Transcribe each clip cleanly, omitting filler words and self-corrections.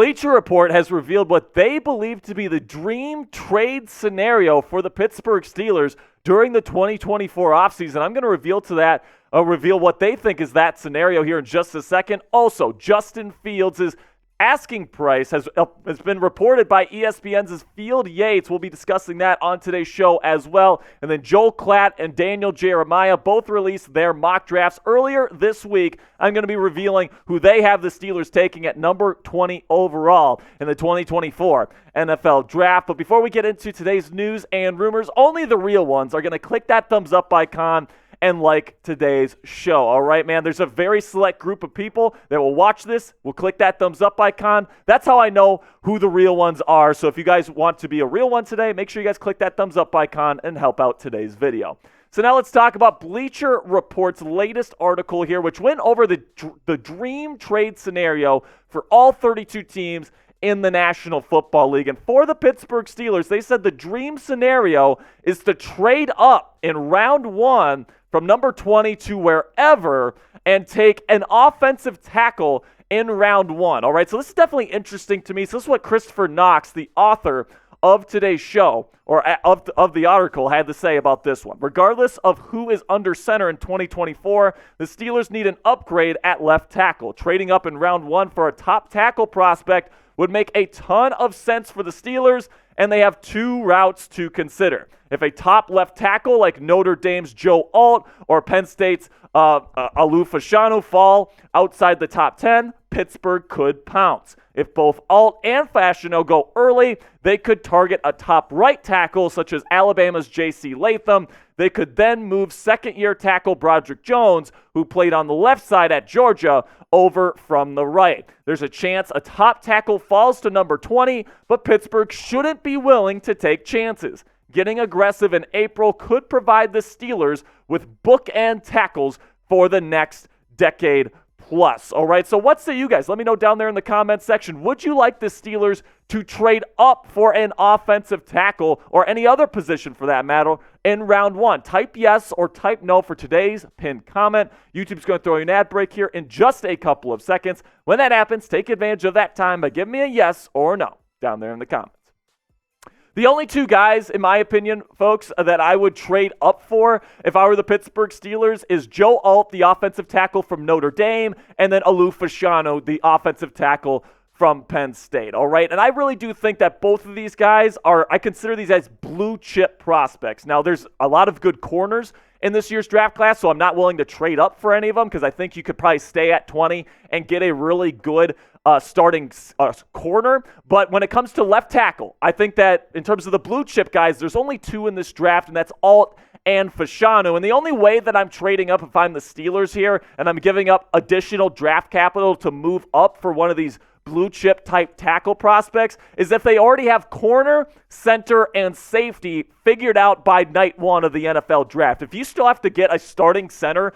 Bleacher Report has revealed what they believe to be the dream trade scenario for the Pittsburgh Steelers during the 2024 offseason. I'm going to reveal what they think is that scenario here in just a second. Also, Justin Fields' asking price has been reported by ESPN's Field Yates. We'll be discussing that on today's show as well. And then Joel Klatt and Daniel Jeremiah both released their mock drafts earlier this week. I'm going to be revealing who they have the Steelers taking at number 20 overall in the 2024 NFL Draft. But before we get into today's news and rumors, only the real ones are going to click that thumbs up icon and like today's show. All right, man, there's a very select group of people that will watch this, will click that thumbs up icon. That's how I know who the real ones are. So if you guys want to be a real one today, make sure you guys click that thumbs up icon and help out today's video. So now let's talk about Bleacher Report's latest article here, which went over the dream trade scenario for all 32 teams in the National Football League. And for the Pittsburgh Steelers, they said the dream scenario is to trade up in round one from number 20 to wherever and take an offensive tackle in round one. All right, so this is definitely interesting to me. So this is what Kristopher Knox, the author of today's show, or of the article, had to say about this one. Regardless of who is under center in 2024, the Steelers need an upgrade at left tackle. Trading up in round one for a top tackle prospect would make a ton of sense for the Steelers, and they have two routes to consider. If a top left tackle like Notre Dame's Joe Alt or Penn State's Alo Fano fall outside the top 10, Pittsburgh could pounce. If both Alt and Fashano go early, they could target a top right tackle such as Alabama's J.C. Latham. They could then move second-year tackle Broderick Jones, who played on the left side at Georgia, over from the right. There's a chance a top tackle falls to number 20, but Pittsburgh shouldn't be willing to take chances. Getting aggressive in April could provide the Steelers with bookend tackles for the next decade plus. All right, so what say you guys? Let me know down there in the comment section. Would you like the Steelers to trade up for an offensive tackle or any other position for that matter in round one? Type yes or type no for today's pinned comment. YouTube's going to throw you an ad break here in just a couple of seconds. When that happens, take advantage of that time by giving me a yes or no down there in the comments. The only two guys, in my opinion, folks, that I would trade up for if I were the Pittsburgh Steelers is Joe Alt, the offensive tackle from Notre Dame, and then Alo Fano, the offensive tackle from Penn State, all right? And I really do think that both of these guys I consider these as blue chip prospects. Now, there's a lot of good corners in this year's draft class, so I'm not willing to trade up for any of them because I think you could probably stay at 20 and get a really good starting corner. But when it comes to left tackle, I think that in terms of the blue chip guys, there's only two in this draft, and that's Alt and Fashanu. And the only way that I'm trading up if I'm the Steelers here and I'm giving up additional draft capital to move up for one of these blue chip type tackle prospects is if they already have corner, center, and safety figured out by night one of the NFL draft. If you still have to get a starting center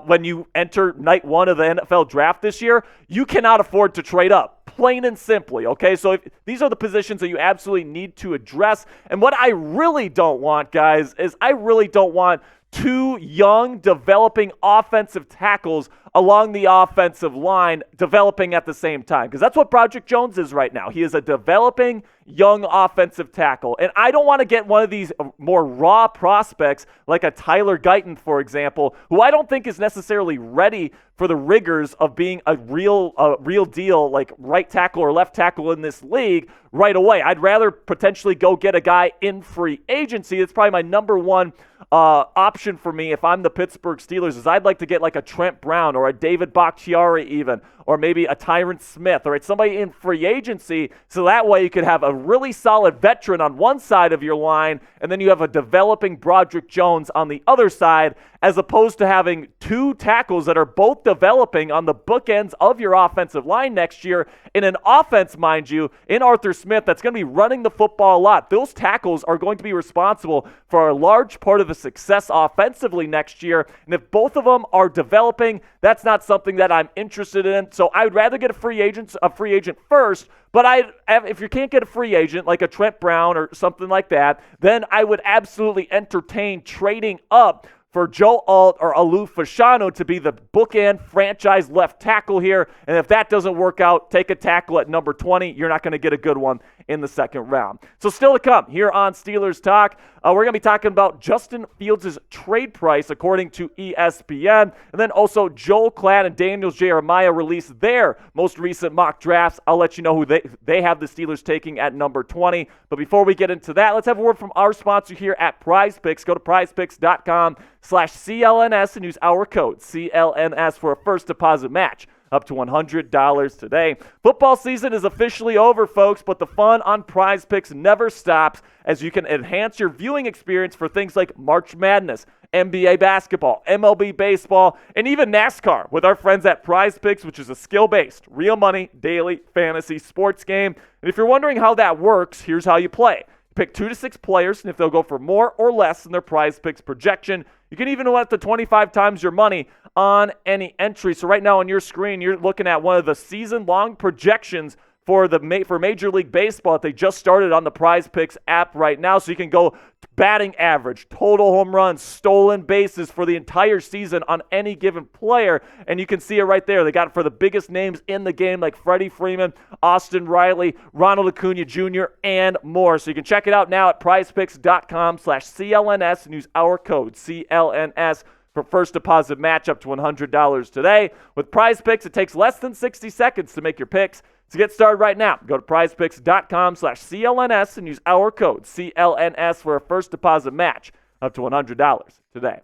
when you enter night one of the NFL draft this year, you cannot afford to trade up, plain and simply, okay? So these are the positions that you absolutely need to address. And what I really don't want, guys, is I really don't want two young, developing offensive tackles along the offensive line developing at the same time, because that's what Broderick Jones is right now. He is a developing young offensive tackle, and I don't want to get one of these more raw prospects like a Tyler Guyton, for example, who I don't think is necessarily ready for the rigors of being a real deal like right tackle or left tackle in this league right away. I'd rather potentially go get a guy in free agency. It's probably my number one option for me if I'm the Pittsburgh Steelers, is I'd like to get like a Trent Brown or a David Bakhtiari even, or maybe a Tyron Smith, all right, somebody in free agency, so that way you could have a really solid veteran on one side of your line, and then you have a developing Broderick Jones on the other side, as opposed to having two tackles that are both developing on the bookends of your offensive line next year in an offense, mind you, in Arthur Smith that's going to be running the football a lot. Those tackles are going to be responsible for a large part of the success offensively next year, and if both of them are developing, that's not something that I'm interested in. So I would rather get a free agent first, but if you can't get a free agent like a Trent Brown or something like that, then I would absolutely entertain trading up for Alt Alo Fano to be the bookend franchise left tackle here. And if that doesn't work out, take a tackle at number 20. You're not going to get a good one in the second round. So still to come here on Steelers Talk, we're going to be talking about Justin Fields' trade price according to ESPN. And then also Joel Klatt and Daniel Jeremiah released their most recent mock drafts. I'll let you know who they have the Steelers taking at number 20. But before we get into that, let's have a word from our sponsor here at Prize Picks. Go to prizepicks.com/CLNS and use our code CLNS for a first deposit match up to $100 today. Football season is officially over, folks, but the fun on Prize Picks never stops as you can enhance your viewing experience for things like March Madness, NBA basketball, MLB baseball, and even NASCAR with our friends at Prize Picks, which is a skill-based, real money, daily fantasy sports game. And if you're wondering how that works, here's how you play. Pick 2 to 6 players, and if they'll go for more or less than their Prize Picks projection, you can even win up to 25 times your money on any entry. So right now on your screen, you're looking at one of the season-long projections for Major League Baseball that they just started on the Prize Picks app right now. So you can go batting average, total home runs, stolen bases for the entire season on any given player. And you can see it right there. They got it for the biggest names in the game like Freddie Freeman, Austin Riley, Ronald Acuna Jr., and more. So you can check it out now at prizepicks.com/CLNS and use our code CLNS for first deposit match up to $100 today. With Prize Picks, it takes less than 60 seconds to make your picks. To get started right now, go to prizepicks.com/CLNS and use our code CLNS for a first deposit match up to $100 today.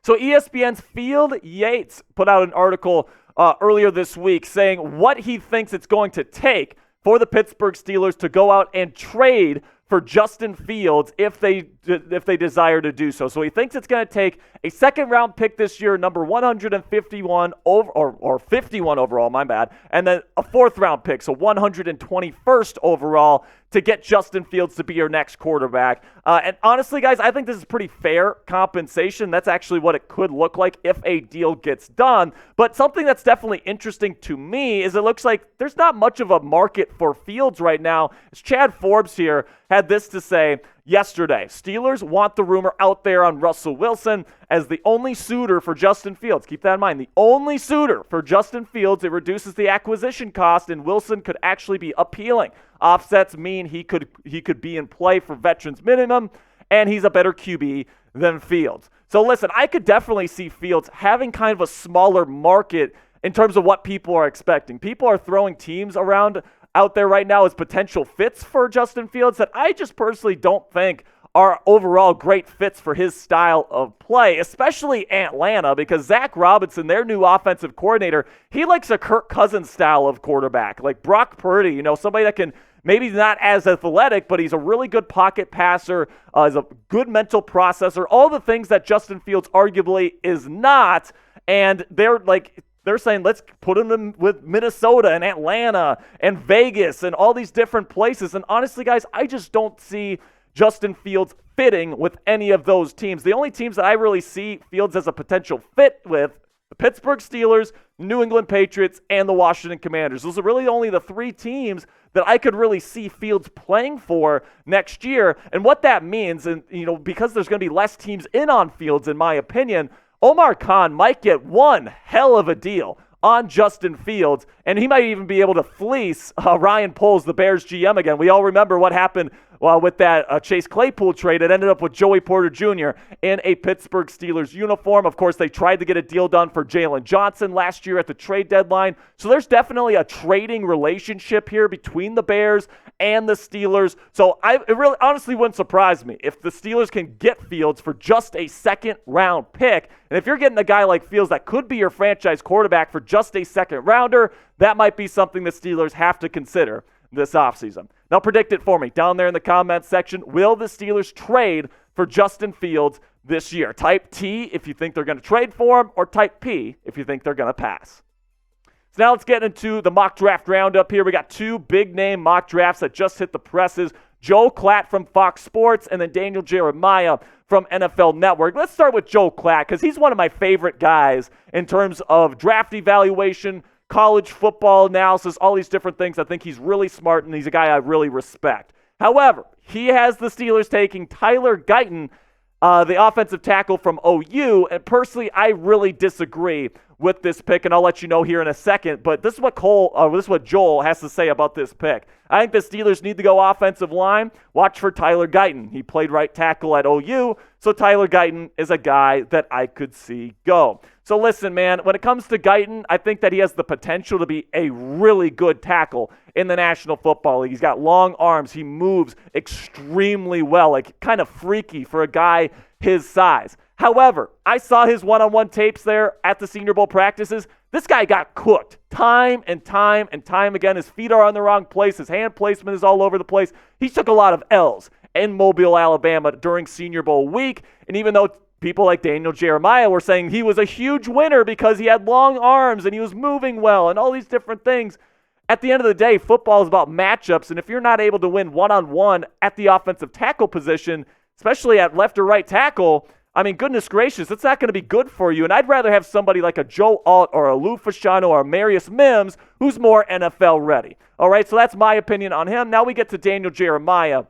So ESPN's Field Yates put out an article earlier this week saying what he thinks it's going to take for the Pittsburgh Steelers to go out and trade for Justin Fields if they desire to do so. So he thinks it's going to take a second-round pick this year, number 151 or 51 overall, my bad, and then a fourth-round pick, so 121st overall, to get Justin Fields to be your next quarterback. And honestly, guys, I think this is pretty fair compensation. That's actually what it could look like if a deal gets done. But something that's definitely interesting to me is it looks like there's not much of a market for Fields right now. As Chad Forbes here had this to say yesterday: Steelers want the rumor out there on Russell Wilson as the only suitor for Justin Fields. Keep that in mind. The only suitor for Justin Fields. It reduces the acquisition cost, and Wilson could actually be appealing. Offsets mean he could be in play for veterans minimum, and he's a better QB than Fields. So listen, I could definitely see Fields having kind of a smaller market in terms of what people are expecting. People are throwing teams around out there right now as potential fits for Justin Fields that I just personally don't think are overall great fits for his style of play, especially Atlanta, because Zach Robinson, their new offensive coordinator, he likes a Kirk Cousins style of quarterback, like Brock Purdy, somebody that can maybe not as athletic, but he's a really good pocket passer, is a good mental processor, all the things that Justin Fields arguably is not, and they're saying, let's put him in with Minnesota and Atlanta and Vegas and all these different places. And honestly, guys, I just don't see Justin Fields fitting with any of those teams. The only teams that I really see Fields as a potential fit with, the Pittsburgh Steelers, New England Patriots, and the Washington Commanders. Those are really only the 3 teams that I could really see Fields playing for next year. And what that means, and because there's going to be less teams in on Fields, in my opinion, Omar Khan might get one hell of a deal on Justin Fields, and he might even be able to fleece Ryan Poles, the Bears GM, again. We all remember what happened with that Chase Claypool trade. It ended up with Joey Porter Jr. in a Pittsburgh Steelers uniform. Of course, they tried to get a deal done for Jalen Johnson last year at the trade deadline. So there's definitely a trading relationship here between the Bears and the Steelers. So it really honestly wouldn't surprise me if the Steelers can get Fields for just a second-round pick. And if you're getting a guy like Fields that could be your franchise quarterback for just a second-rounder, that might be something the Steelers have to consider this offseason. Now predict it for me down there in the comments section. Will the Steelers trade for Justin Fields this year? Type T if you think they're going to trade for him, or type P if you think they're going to pass. So now let's get into the mock draft roundup here. We got 2 big-name mock drafts that just hit the presses. Joel Klatt from Fox Sports and then Daniel Jeremiah from NFL Network. Let's start with Joel Klatt because he's one of my favorite guys in terms of draft evaluation, college football analysis, all these different things. I think he's really smart, and he's a guy I really respect. However, he has the Steelers taking Tyler Guyton the offensive tackle from OU. And personally, I really disagree with this pick, and I'll let you know here in a second. But this is what Joel has to say about this pick. I think the Steelers need to go offensive line. Watch for Tyler Guyton. He played right tackle at OU, so Tyler Guyton is a guy that I could see go. So listen, man, when it comes to Guyton, I think that he has the potential to be a really good tackle in the National Football League. He's got long arms. He moves extremely well, like kind of freaky for a guy his size. However, I saw his one-on-one tapes there at the Senior Bowl practices. This guy got cooked time and time and time again. His feet are on the wrong place. His hand placement is all over the place. He took a lot of L's in Mobile, Alabama during Senior Bowl week. And even though people like Daniel Jeremiah were saying he was a huge winner because he had long arms and he was moving well and all these different things, at the end of the day, football is about matchups. And if you're not able to win one-on-one at the offensive tackle position, especially at left or right tackle, I mean, goodness gracious, it's not going to be good for you. And I'd rather have somebody like a Joe Alt or a Lou Fashano or a Marius Mims who's more NFL ready. All right, so that's my opinion on him. Now we get to Daniel Jeremiah,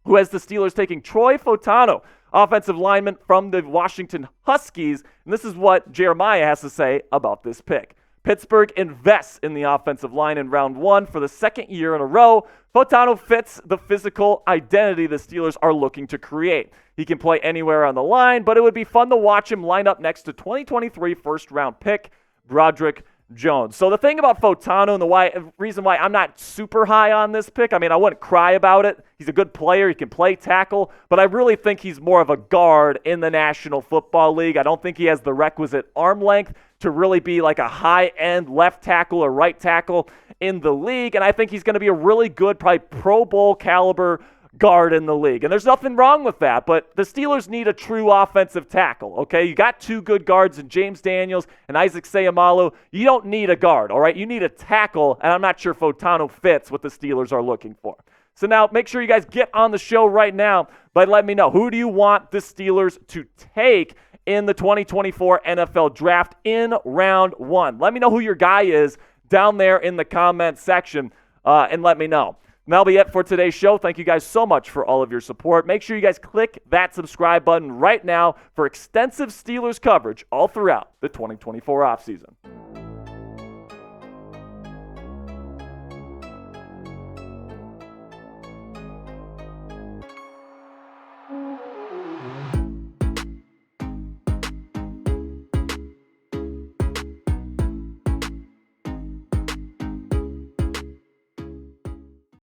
who has the Steelers taking Troy Fautanu, offensive lineman from the Washington Huskies. And this is what Jeremiah has to say about this pick. Pittsburgh invests in the offensive line in round 1 for the second year in a row. Fautanu fits the physical identity the Steelers are looking to create. He can play anywhere on the line, but it would be fun to watch him line up next to 2023 first-round pick Broderick Jones. So the thing about Fautanu and the reason why I'm not super high on this pick, I mean, I wouldn't cry about it. He's a good player. He can play tackle, but I really think he's more of a guard in the National Football League. I don't think he has the requisite arm length to really be like a high-end left tackle or right tackle in the league, and I think he's going to be a really good, probably Pro Bowl caliber guard in the league. And there's nothing wrong with that, but the Steelers need a true offensive tackle, okay? You got two good guards in James Daniels and Isaac Seumalo. You don't need a guard, all right? You need a tackle, and I'm not sure Fautanu fits what the Steelers are looking for. So now make sure you guys get on the show right now by letting me know, who do you want the Steelers to take in the 2024 NFL Draft in round 1? Let me know who your guy is down there in the comment section, and let me know. And that'll be it for today's show. Thank you guys so much for all of your support. Make sure you guys click that subscribe button right now for extensive Steelers coverage all throughout the 2024 offseason.